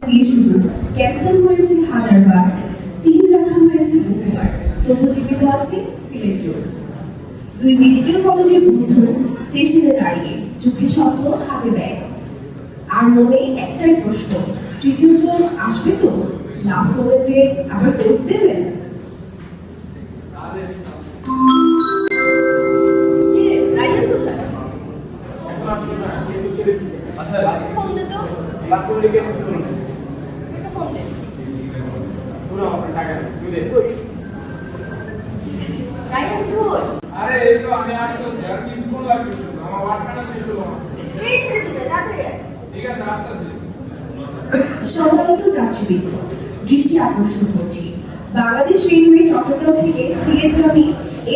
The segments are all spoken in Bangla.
দিয়ে শুরু, ক্যান্সেল হয়েছে হাজারবার, সিল রাখা হয়েছে বহুবার, তবু জীবিত আছে সিলেট রোড। দুই মেডিকেল কলেজের বন্ধু স্টেশনে দাঁড়িয়ে, চোখে স্বপ্ন হাতে ব্যাগ, আর মনে একটাই প্রশ্ন, তৃতীয় জন আসবে তো? লাস্ট মোমেন্টে আবার ডোজ দেবেন? আরে এই তো আমি আসতেছি আর কিছুক্ষণ লাগবে শুধু আমার ওয়ার্কটা শেষ হলো ঠিক আছে আসতেছি সম্মানিত যাত্রীবৃন্দ, দৃষ্টি আকর্ষণ করছি, বাংলাদেশ রেলওয়ে চট্টগ্রাম থেকে সিলেটগামী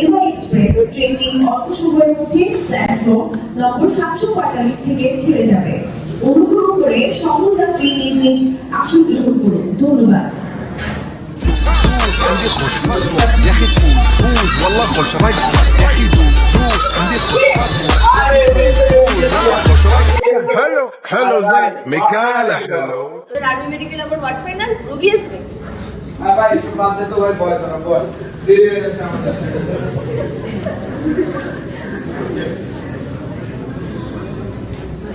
এমআই এক্সপ্রেস ট্রেনটি অল্প সময়ের মধ্যে প্ল্যাটফর্ম নম্বর 745 থেকে ছেড়ে যাবে। অনুগ্রহ করে সকল যাত্রী নিজ নিজ আসন গ্রহণ করুন। ধন্যবাদ। عندي خوش فاسو يا اخي تفوز فوز والله خوش رايك يا اخي دوز دوز عندي خوش فاسو والله خوش رايك حلو حلو زين مكالة حلو আর্মি মেডিকেল আমার ওয়ার্ড ফাইনাল রোগী আসবে। হ্যাঁ ভাই একটু বাদ দে তো ভাই বয় তোরা বয় দেরি হয়ে যাচ্ছে আমাদের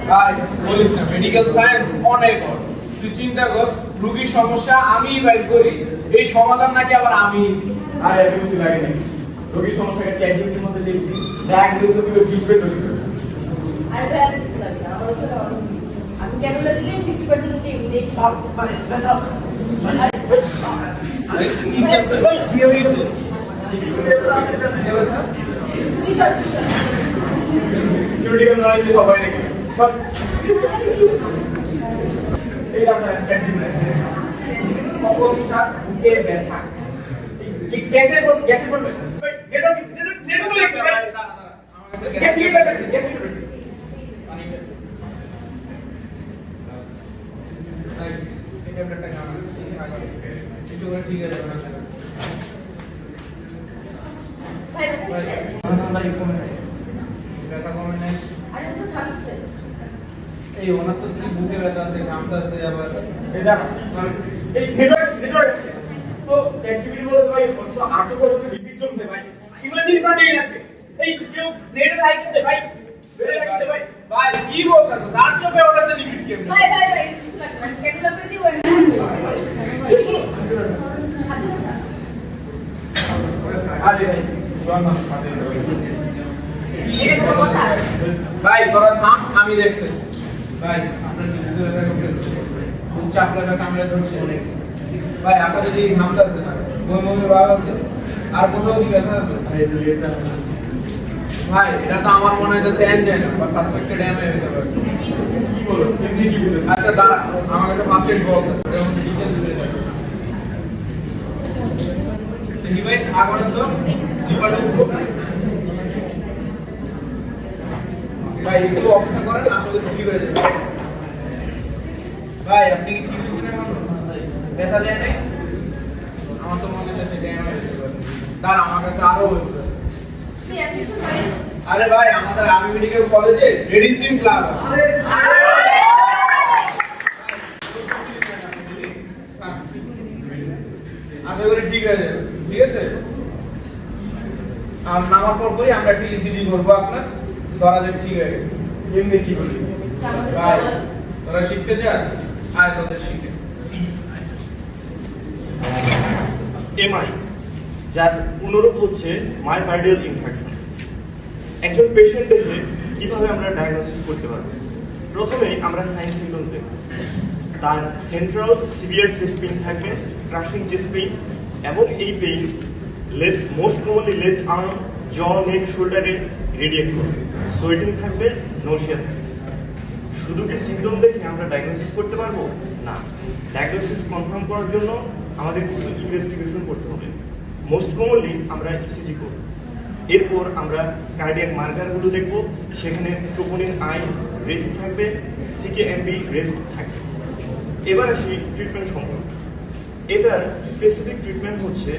ভাই বলিস না মেডিকেল সায়েন্স অনেক বড় তুই চিন্তা কর রোগীর সমস্যা আমিই বাইর করি এই সমাধান নাকি আবার আমি আর এত কিছু লাগে না রোগীর সমস্যাকে চ্যাটজিপিটির মধ্যে লিখবি ডায়াগনোসিস দিবে ট্রিটমেন্ট দিবে আরে ভাই আর কিছু লাগে না আমার ওখানে আমি ক্যানুলা দিলে 50% দিয়ে দেই। থিওরিটিক্যাল নলেজ সবাই রেখে সব এই আপনার চ্যাটজিপিটি অবস্থা বুকে ব্যথা কি কেসে বলবে নেটো লিখতে ভাই কেসে লিখতে ঠিক আছে ভাই ব্যথা কমে নাই আরে তো থামছে। এই ওনার তো কি বুকে ব্যথা আছে ঘামতাছে আবার এটা এই নেটওয়ার্ক তো চ্যাটজিপিটি বলে ভাই 800 পর্যন্ত রিপিট চলছে ভাই ইমার্জেন্সি কাজে লাগবে এই কেউ নেটে লাইক দিতে ভাই বেরে রাখতে ভাই ভাই কি বলতাছ 800 পে ওটাতে লিমিট কেমনে ভাই কিছু লাগে না ক্যানুলা করে দিই ওই আরে ভাই জন্ম সাথে ভাই তোরা থাম আমি দেখতেছি ভাই আপনার কি বুকে ব্যথা করতেছে চাপ লাগা কামড়ে ধরছে অনেক ভাই আপনার যদি ঘামতাছে না বমি ভাব আছে আর কোথাও কি ব্যথা আছে ভাই এটা তো আমার মনে হইতেছে এনজাইনা বা সাসপেক্টেড এমআই হতে পারে কি বলো এমজি কি বলে আচ্ছা দাঁড়া আমার কাছে ফার্স্ট এড বক্স আছে এর মধ্যে ডিটেইলস দিয়ে দাও দেখি ভাই আগরের তো জিপারটা খুব ভাই একটু অপেক্ষা করেন আশা করি ঠিক হয়ে যাবে ভাই আপনি কি ঠিক হয়েছেন এখন ব্যথা যায় নাই আমার তো মনে হচ্ছে সেটা এমআই হতে পারে দাঁড়া আমার কাছে আরো হয়েছে তুই এত কিছু জানিস না। আরে ভাই আমাদের আর্মি মেডিকেল কলেজে রেডিসিং ক্লাব আছে আশা করি ঠিক আছে ঠিক আছে আর নামার পর আমরা একটা ইসিজি করবো আপনার ধরা যাবে ঠিক হয়ে গেছে এমনি কি বলি আমাদের ভাই তোরা শিখতে চাস আয় তোদের শিখে এমআই যার পুনরূপ হচ্ছে মায়োকার্ডিয়াল ইনফ্রাকশন। একজন পেশেন্টকে কিভাবে আমরা ডায়াগনোসিস করতে পারবো? প্রথমে আমরা সাইন সিম্পটমস দেখব। তার সেন্ট্রাল সিভিয়ার চেস্ট পেইন থাকবে, ক্রাশিং চেস্ট পেইন, এবং এই pain most commonly left arm, জ, নেক, শোল্ডারে রেডিয়েট করবে। সোয়েটিং থাকবে, নৌশিয়া থাকবে। শুধু কি সিম্পটম দেখে আমরা ডায়াগনোসিস করতে পারবো? না, ডায়াগনোসিস কনফার্ম করার জন্য আমাদের কিছু ইনভেস্টিগেশন করতে হবে। মোস্ট কমনলি আমরা ইসিজি করব। এরপর আমরা কার্ডিয়াক মার্কারগুলো দেখব, সেখানে ট্রোপোনিন আই রেস্ট থাকবে, সিকেএমবি রেস্ট থাকবে। এবার আসি ট্রিটমেন্ট সম্পর্কে। এটার স্পেসিফিক ট্রিটমেন্ট হচ্ছে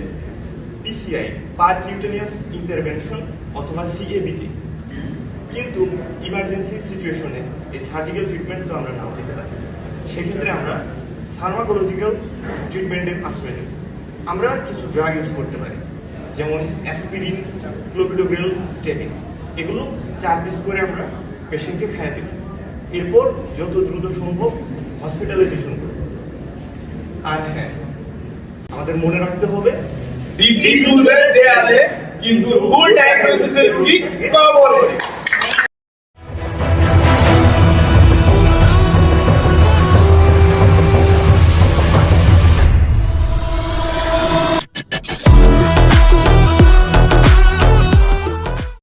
পিসিআই, পারকিউটেনিয়াস ইন্টারভেনশন, অথবা সিএবিজি। কিন্তু ইমার্জেন্সি সিচুয়েশনে এই সার্জিক্যাল ট্রিটমেন্ট তো আমরা নাও দিতে পারি, সেক্ষেত্রে আমরা ফার্মাকোলজিক্যাল ট্রিটমেন্টের আশ্রয় নেব। আমরা কিছু ড্রাগ ইউজ করতে পারি, যেমন অ্যাসপিরিন, ক্লোপিডোগ্রেল, স্টেটিন। এগুলো 4 পিস করে আমরা পেশেন্টকে খাইয়ে দেব। এরপর যত দ্রুত সম্ভব হসপিটালাইজেশন করব। আর হ্যাঁ, আমাদের মনে রাখতে হবে ডিগ্রি চুলবে দেয়ালে কিন্তু ভুল ডায়াগনোসিসের রোগী কবরে।